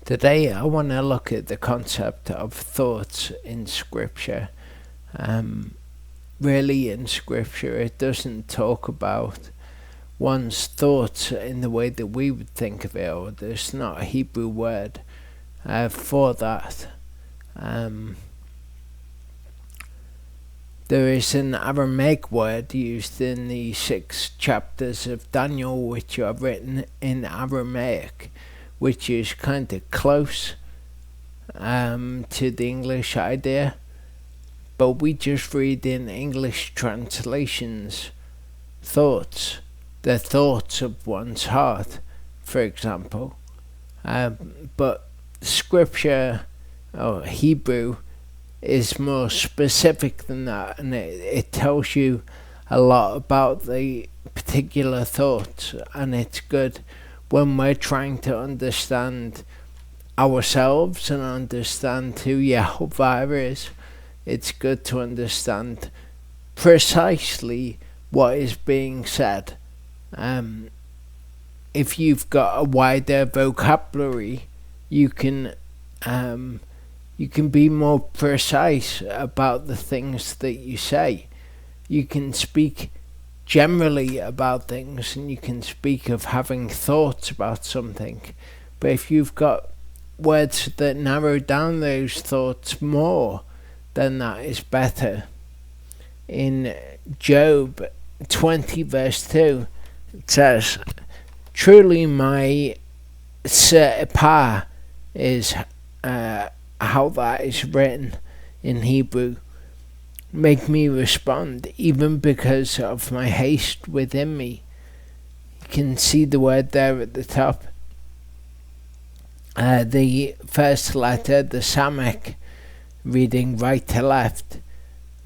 Today I want to look at the concept of thoughts in Scripture. Really in Scripture it doesn't talk about one's thoughts in the way that we would think of it, or there's not a Hebrew word for that. There is an Aramaic word used in the 6 chapters of Daniel which are written in Aramaic, which is kind of close to the English idea, but we just read in English translations thoughts, the thoughts of one's heart, for example. But Scripture, or Hebrew, is more specific than that, and it tells you a lot about the particular thoughts, and it's good when we're trying to understand ourselves and understand who Yehovah is. It's good to understand precisely what is being said. If you've got a wider vocabulary, you can be more precise about the things that you say. You can speak generally about things, and you can speak of having thoughts about something. But if you've got words that narrow down those thoughts more, then that is better. In Job 20 verse 2, it says, "Truly my se'epah" is how that is written in Hebrew. "Make me respond, even because of my haste within me." You can see the word there at the top. The first letter, the Samek, reading right to left,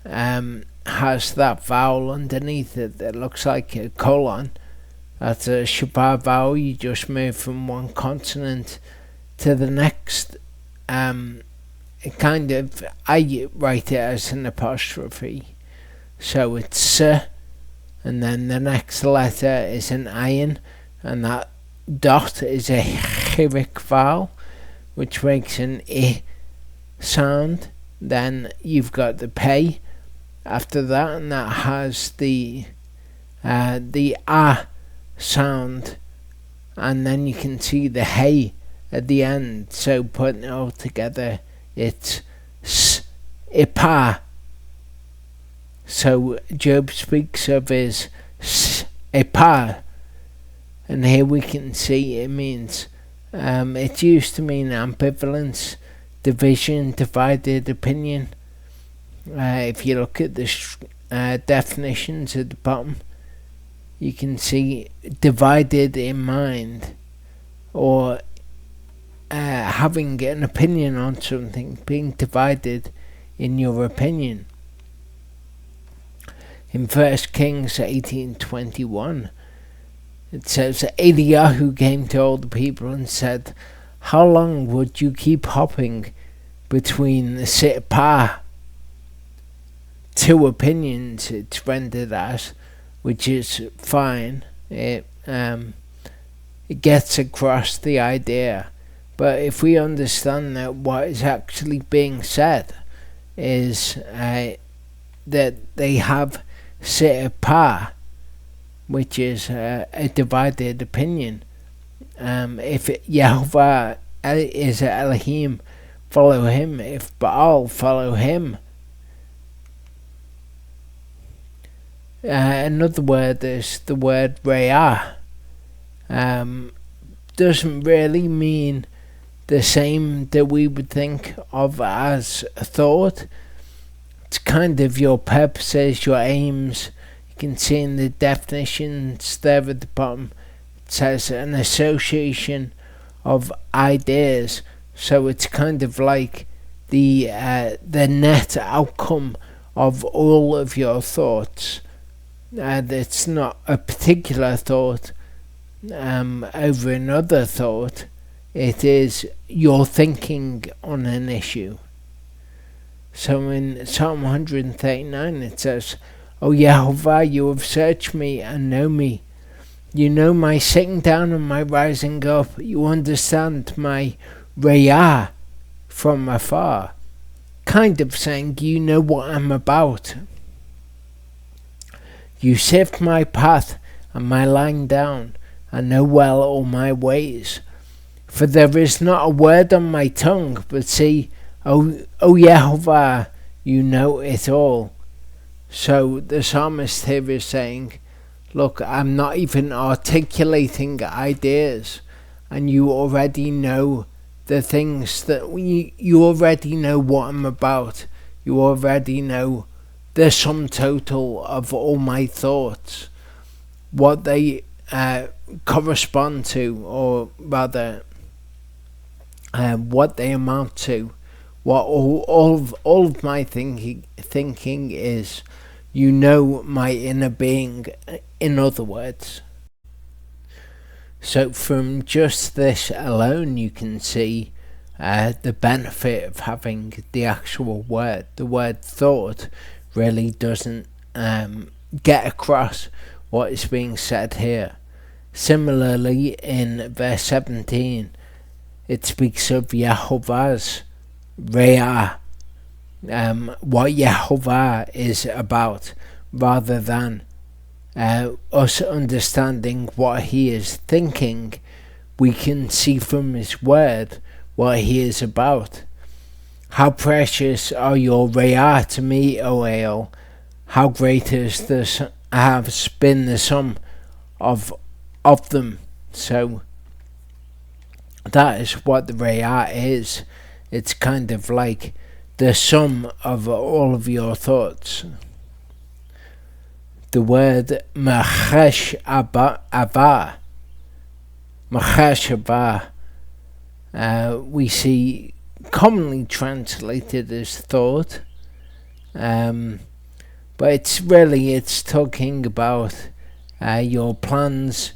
has that vowel underneath it that looks like a colon. That's a Shabbat vowel. You just move from one consonant to the next. I write it as an apostrophe, so it's S, and then the next letter is an ayin, and that dot is a chirik vowel, which makes an I sound. Then you've got the pei after that, and that has the A sound, and then you can see the hey at the end. So putting it all together, it's se'epah. So Job speaks of his se'epah, and here we can see it means, it used to mean ambivalence, division, divided opinion. If you look at the definitions at the bottom, you can see divided in mind, or having an opinion on something, being divided in your opinion. In 1 Kings 18:21, it says, "Eliyahu came to all the people and said, 'How long would you keep hopping between the se'epah?'" Two opinions it's rendered as, which is fine. It gets across the idea. But if we understand that what is actually being said is that they have se'epah, which is a divided opinion. If Yehovah is Elohim, follow him. If Baal, follow him. Another word is the word re'ah. Doesn't really mean the same that we would think of as a thought. It's kind of your purposes, your aims. You can see in the definitions there at the bottom, it says an association of ideas. So it's kind of like the net outcome of all of your thoughts. It's not a particular thought over another thought. It is your thinking on an issue. So in Psalm 139 it says, "O Yehovah, you have searched me and know me. You know my sitting down and my rising up. You understand my Re'ah from afar, kind of saying, you know what I'm about. You sift my path and my lying down, and know well all my ways. For there is not a word on my tongue, but see, O Yehovah, you know it all. So the psalmist here is saying, look, I'm not even articulating ideas, and you already know the things that you already know what I'm about. You already know the sum total of all my thoughts, what they correspond to, or rather what they amount to, what all of my thinking is. You know my inner being, in other words. So from just this alone, you can see the benefit of having the actual word. The word thought really doesn't get across what is being said here. Similarly, in verse 17, it speaks of Yehovah's Re'ah, what Yehovah is about, rather than us understanding what he is thinking. We can see from his word what he is about. How precious are your Re'ah to me, O El. How great has been the sum of them. So that is what the Re'ah is. It's kind of like the sum of all of your thoughts. The word Machesh Abba, we see commonly translated as thought, but it's talking about your plans,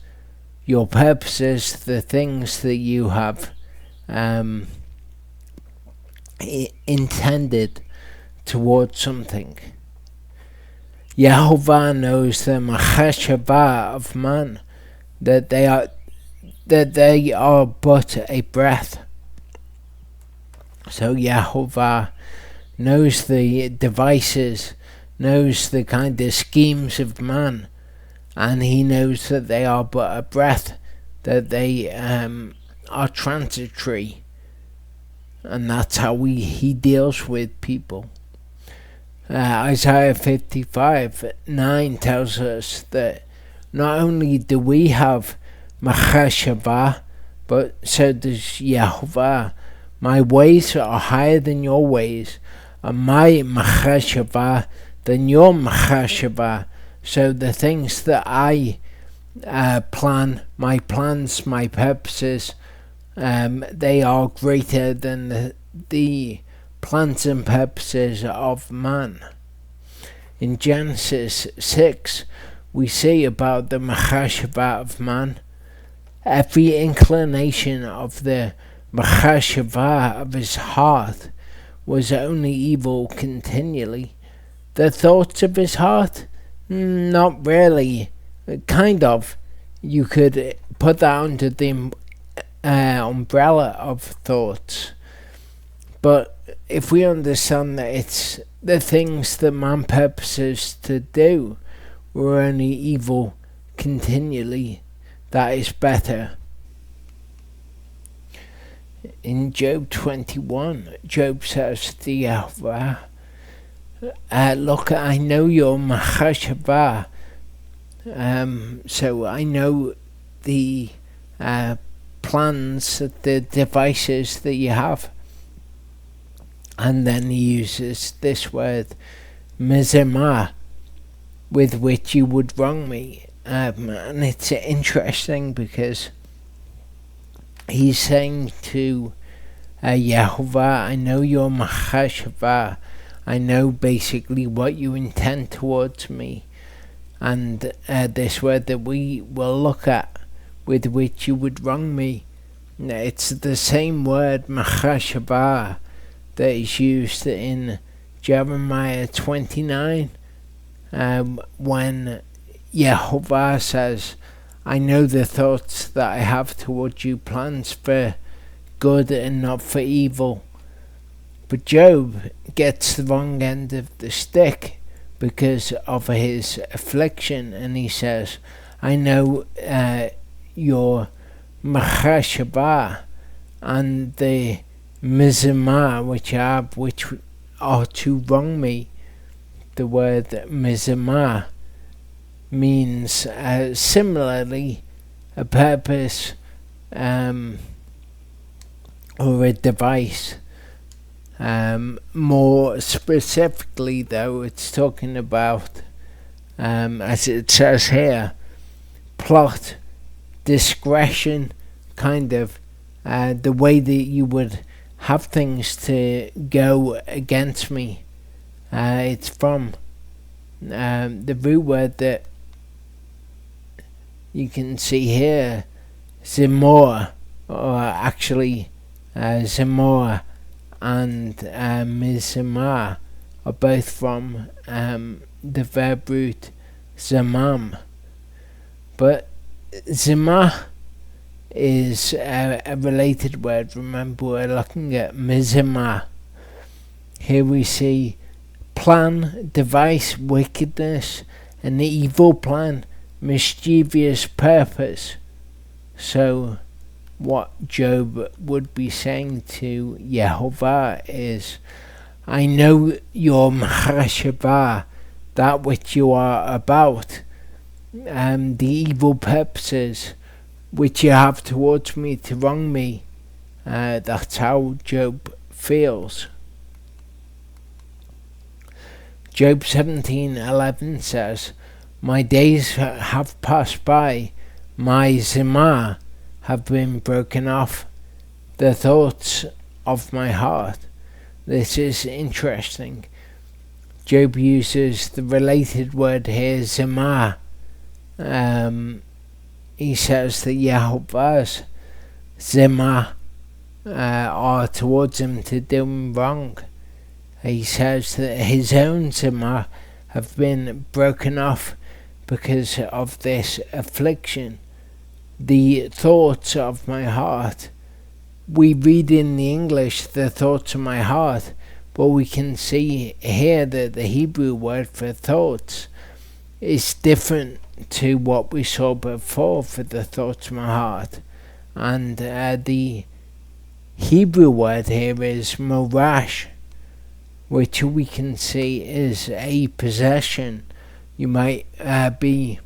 your purposes, the things that you have intended towards something. Yehovah knows the machashava of man, that they are but a breath. So Yehovah knows the devices, knows the kind of schemes of man, and he knows that they are but a breath, that they are transitory, and that's how he deals with people. Isaiah 55:9 tells us that not only do we have machashava, but so does Yehovah. My ways are higher than your ways, and my machashava than your machashava. So the things that I plan, my plans, my purposes, they are greater than the plans and purposes of man. In Genesis 6, we see about the machashava of man. Every inclination of the machashava of his heart was only evil continually. The thoughts of his heart? Not really. Kind of. You could put that under the umbrella of thoughts. But if we understand that it's the things that man purposes to do were only evil continually, that is better. In Job 21, Job says to Yahweh, look, I know your machashava, so I know the plans, the devices that you have. And then he uses this word, mizemah, with which you would wrong me. And it's interesting because he's saying to Yehovah, I know your machashava, I know basically what you intend towards me. And this word that we will look at, with which you would wrong me, it's the same word, machashava, that is used in Jeremiah 29, when Yehovah says, I know the thoughts that I have towards you, plans for good and not for evil. But Job gets the wrong end of the stick because of his affliction, and he says, I know your Machashaba and the Mizamah which are to wrong me. The word Mizamah means similarly a purpose or a device. More specifically though, it's talking about, as it says here, plot, discretion, kind of the way that you would have things to go against me. It's from the root word that you can see here, Zimor, or actually Zimor and Mizamah are both from the verb root Zamam. But Zimah is a related word. Remember, we're looking at Mizamah. Here we see plan, device, wickedness, an evil plan, mischievous purpose. So what Job would be saying to Yehovah is, I know your Machashava, that which you are about, the evil purposes which you have towards me to wrong me. That's how Job feels. Job 17:11 says, my days have passed by, my Zimah have been broken off, the thoughts of my heart. This is interesting. Job uses the related word here, Zimah. He says that Yehovah's Zimah are towards him to do him wrong. He says that his own Zimah have been broken off because of this affliction. The thoughts of my heart. We read in the English, the thoughts of my heart, but we can see here that the Hebrew word for thoughts is different to what we saw before for the thoughts of my heart. And the Hebrew word here is morash, which we can see is a possession. You might be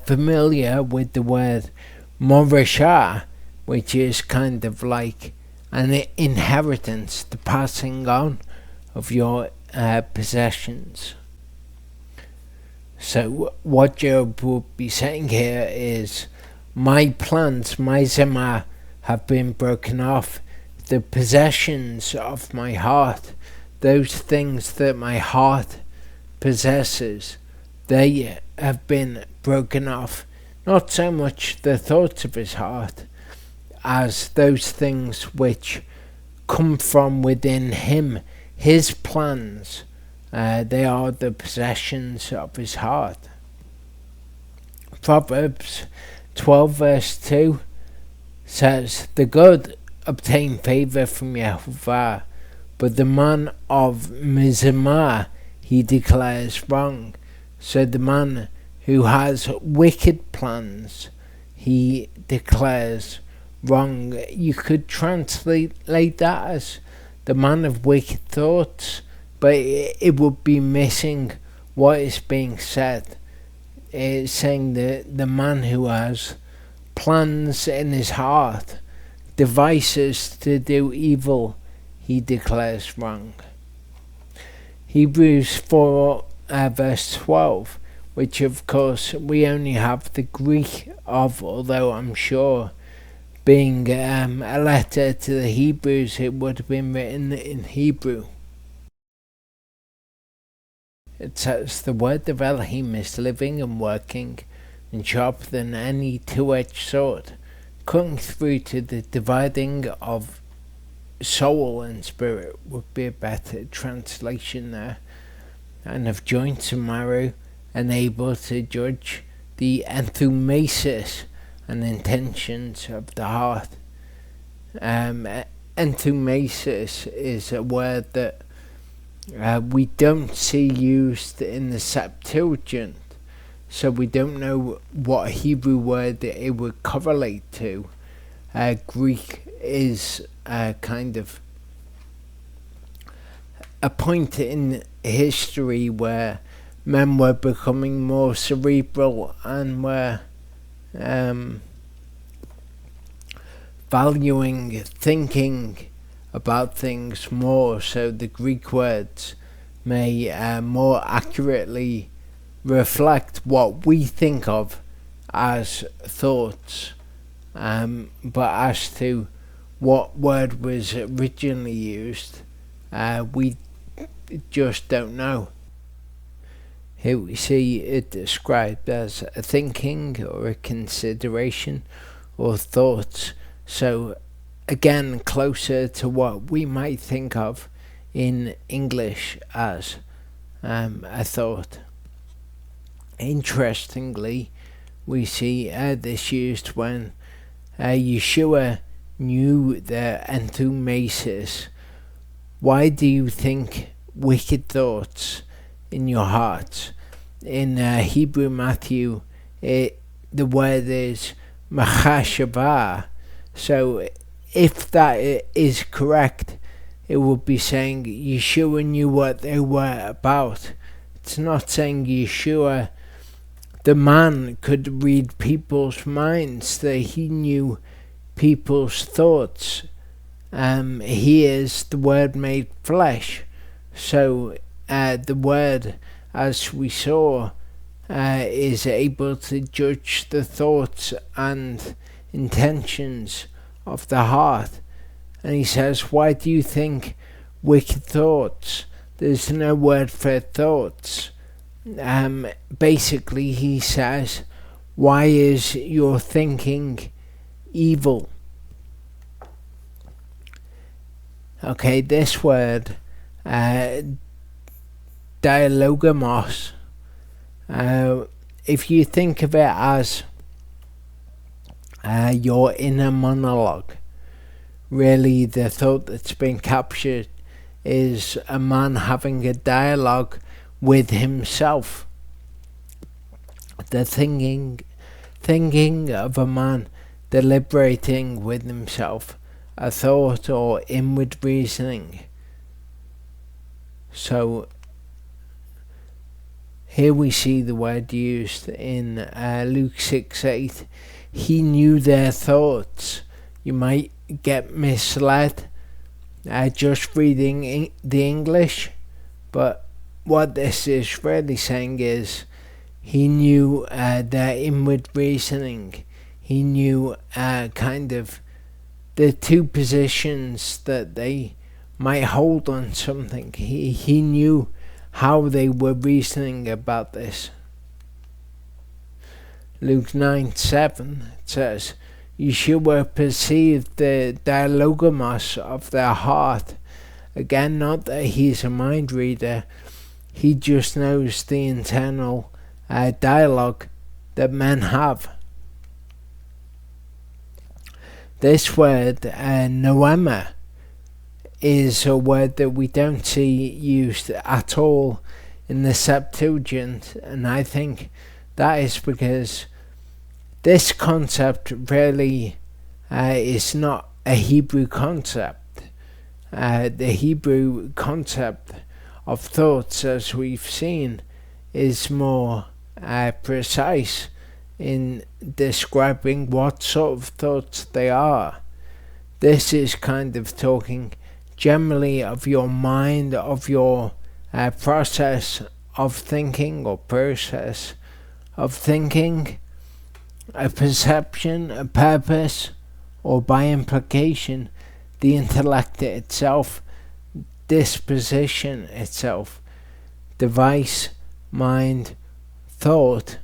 familiar with the word morashah, which is kind of like an inheritance, the passing on of your possessions. So what Job would be saying here is, my plans, my Zimah, have been broken off. The possessions of my heart, those things that my heart possesses, they have been broken off. Not so much the thoughts of his heart as those things which come from within him, his plans. They are the possessions of his heart. Proverbs 12 verse 2 says, the good obtain favor from Yehovah, but the man of Mizamah he declares wrong. So the man who has wicked plans he declares wrong. You could translate that as the man of wicked thoughts, but it would be missing what is being said. It's saying that the man who has plans in his heart, devices to do evil, he declares wrong. Hebrews 4 verse 12, which of course we only have the Greek of, although I'm sure being a letter to the Hebrews, it would have been written in Hebrew. It says, the word of Elohim is living and working, and sharper than any two-edged sword, cutting through to the dividing of soul and spirit, would be a better translation there, and of joints and marrow, and able to judge the enthumesis and intentions of the heart. entumesis is a word that we don't see used in the Septuagint, so we don't know what Hebrew word it would correlate to. Greek is kind of a point in history where men were becoming more cerebral and were valuing thinking about things more, so the Greek words may more accurately reflect what we think of as thoughts, but as to what word was originally used, we just don't know. Here we see it described as a thinking or a consideration or thoughts. So again, closer to what we might think of in English as a thought. Interestingly, we see this used when Yeshua knew the entumesis. Why do you think wicked thoughts in your heart? In Hebrew Matthew, the word is machashava. So if that is correct, it would be saying Yeshua knew what they were about. It's not saying Yeshua, the man, could read people's minds, that he knew people's thoughts. He is the Word made flesh. So the Word, as we saw, is able to judge the thoughts and intentions of the heart. And he says, why do you think wicked thoughts? There's no word for thoughts. Basically, he says, why is your thinking evil? Okay, this word, dialogamos, if you think of it as your inner monologue, really the thought that's been captured is a man having a dialogue with himself. The thinking of a man deliberating with himself, a thought or inward reasoning. So here we see the word used in Luke 6:8. He knew their thoughts. You might get misled just reading the English, but what this is really saying is he knew their inward reasoning. He knew kind of the two positions that they might hold on something. He knew how they were reasoning about this. Luke 9:7 says, Yeshua perceived the dialogamos of their heart. Again, not that he's a mind reader, he just knows the internal dialogue that men have. This word, noema, is a word that we don't see used at all in the Septuagint, and I think that is because this concept really is not a Hebrew concept. The Hebrew concept of thoughts, as we've seen, is more precise in describing what sort of thoughts they are. This is kind of talking generally of your mind, of your process of thinking or process of thinking, a perception, a purpose, or by implication, the intellect itself, disposition itself, device, mind, thought.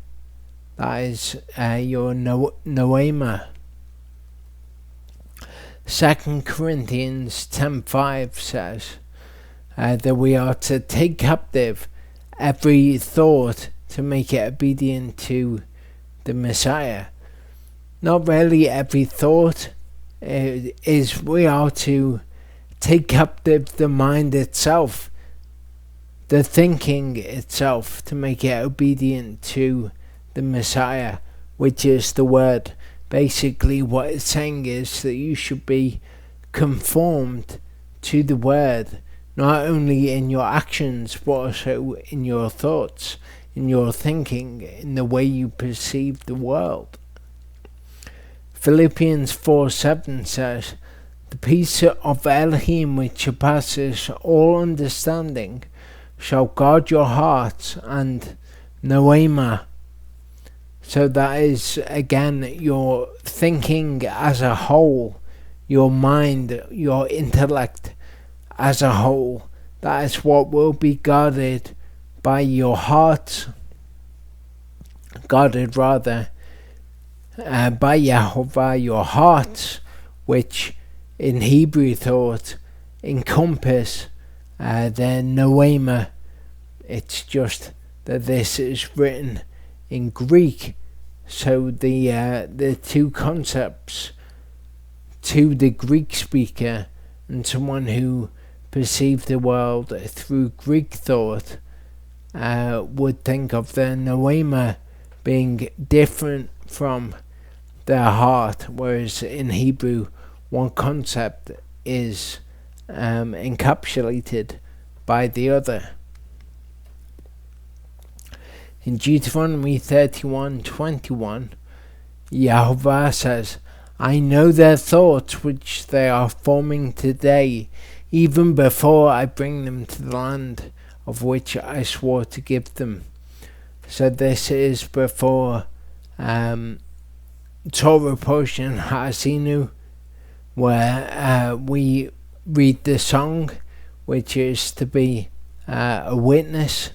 That is your noema. 2 Corinthians 10:5 says that we are to take captive every thought to make it obedient to the Messiah. Not really every thought, is we are to take captive the mind itself, the thinking itself, to make it obedient to the Messiah, which is the Word. Basically, what it's saying is that you should be conformed to the Word, not only in your actions, but also in your thoughts, in your thinking, in the way you perceive the world. Philippians 4:7 says, "The peace of Elohim which surpasses all understanding shall guard your hearts and noema." So that is, again, your thinking as a whole, your mind, your intellect as a whole. That is what will be guarded by your heart, by Yahovah, your hearts, which in Hebrew thought encompass their noema. It's just that this is written in Greek, so the two concepts to the Greek speaker and someone who perceived the world through Greek thought would think of the noema being different from their heart, whereas in Hebrew one concept is encapsulated by the other. In Deuteronomy 31:21, Yahovah says, "I know their thoughts which they are forming today, even before I bring them to the land of which I swore to give them." So this is before Torah portion Ha'azinu, where we read the song, which is to be a witness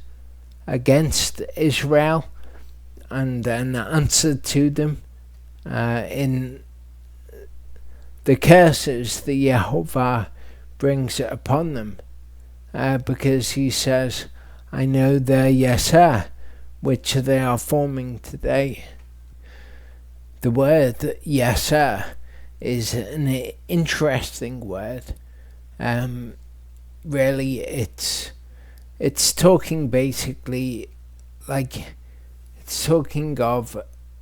against Israel and an answer to them in the curses that Yehovah brings upon them, because he says, "I know their yaseh, which they are forming today." The word yaseh is an interesting word. Really, it's talking basically like it's talking of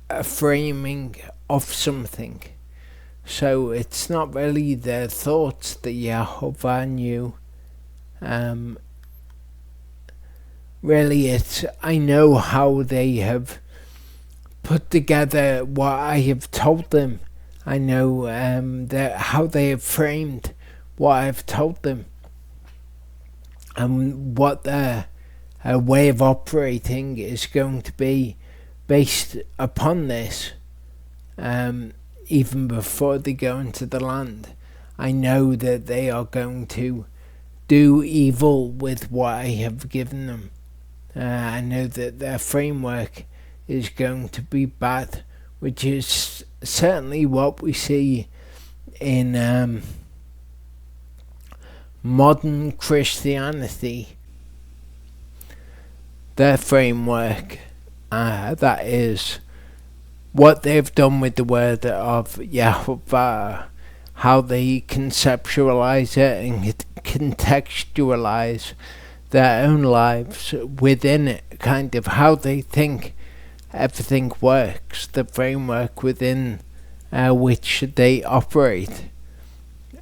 a framing of something. So it's not really the thoughts that Yahovah knew. Really, it's I know how they have put together what I have told them. I know how they have framed what I've told them, and what their way of operating is going to be based upon this. Even before they go into the land, I know that they are going to do evil with what I have given them. I know that their framework is going to be bad, which is certainly what we see in modern Christianity. Their framework, that is what they've done with the word of Yahovah, how they conceptualize it and contextualize their own lives within it, kind of how they think everything works, the framework within which they operate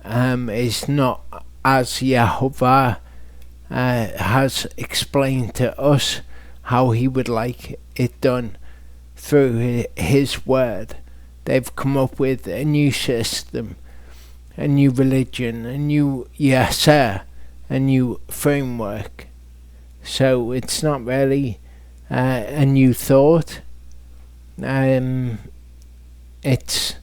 is not as Yahovah has explained to us how he would like it done through his word. They've come up with a new system, a new religion, a new yaseh, a new framework. So it's not really a new thought. It's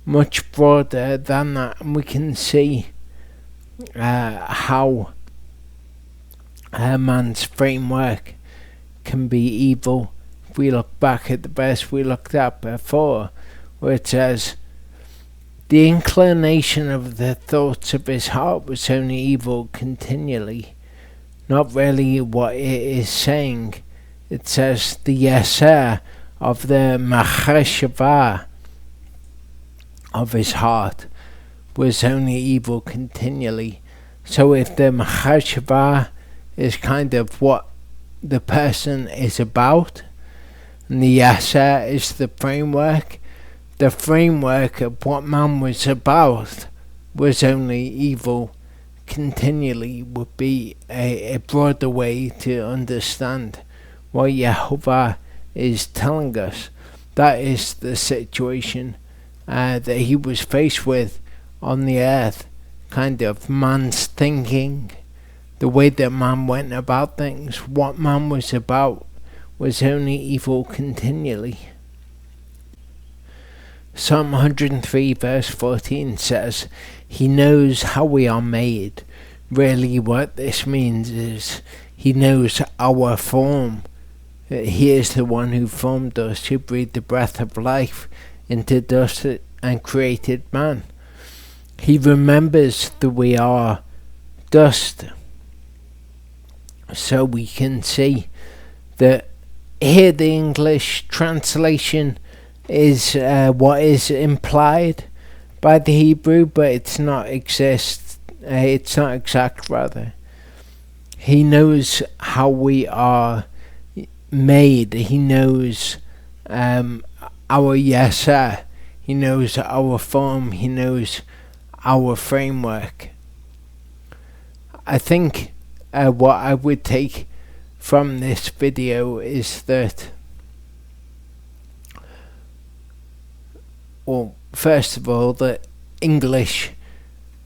much broader than that, and we can see how man's framework can be evil. If we look back at the verse we looked at before, where it says, "The inclination of the thoughts of his heart was only evil continually." Not really what it is saying. It says the yaseh of the machashava of his heart, was only evil continually. So if the Mahashava is kind of what the person is about, and the Yasa is the framework of what man was about was only evil continually, would be a broader way to understand what Yehovah is telling us. That is the situation that he was faced with on the earth, kind of man's thinking, the way that man went about things, what man was about was only evil continually. Psalm 103 verse 14 says, he knows how we are made. Really what this means is he knows our form. He is the one who formed us, who breathed the breath of life into dust and created man. He remembers that we are dust. So we can see that here the English translation is what is implied by the Hebrew, but it's not exact rather. He knows how we are made. He knows our yasa. He knows our form. He knows our framework. I think what I would take from this video is that, well, first of all, that English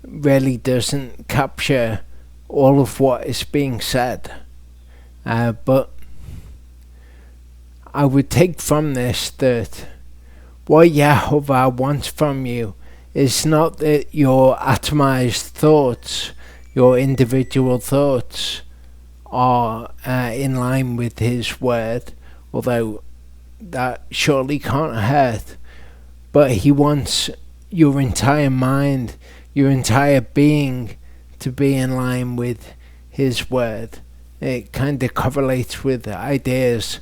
really doesn't capture all of what is being said, but I would take from this that what Yehovah wants from you is not that your atomized thoughts, your individual thoughts, are in line with his word, although that surely can't hurt, but he wants your entire mind, your entire being to be in line with his word. It kind of correlates with the ideas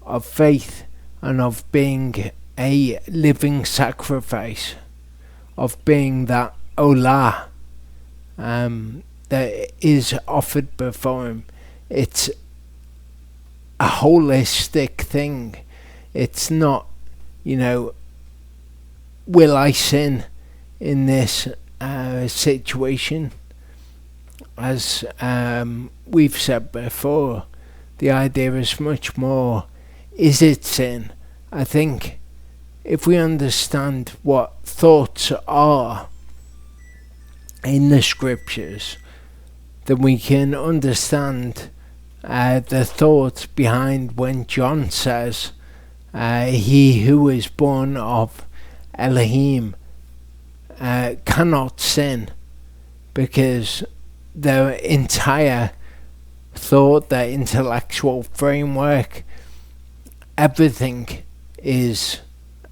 of faith and of being a living sacrifice, of being that olah that is offered before him. It's a holistic thing. It's not, will I sin in this situation? As we've said before, the idea is much more, is it sin? I think if we understand what thoughts are in the scriptures, then we can understand the thought behind when John says, he who is born of Elohim cannot sin, because their entire thought, their intellectual framework, everything is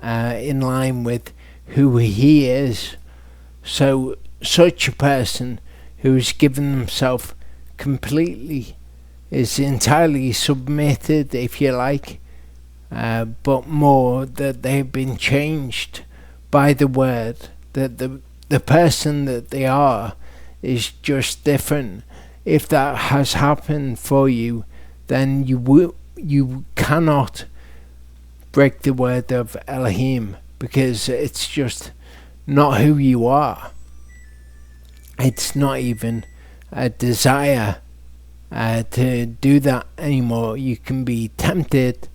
in line with who he is. So such a person who's given himself completely, is entirely submitted, if you like, but more that they've been changed by the word, that the person that they are is just different. If that has happened for you, then you cannot break the word of Elohim, because it's just not who you are. It's not even a desire to do that anymore. You can be tempted,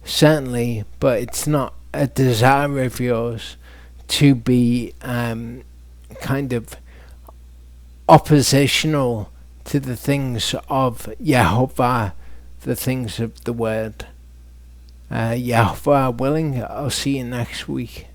certainly, but it's not a desire of yours to be kind of oppositional to the things of Yehovah, the things of the word. Yehovah willing, I'll see you next week.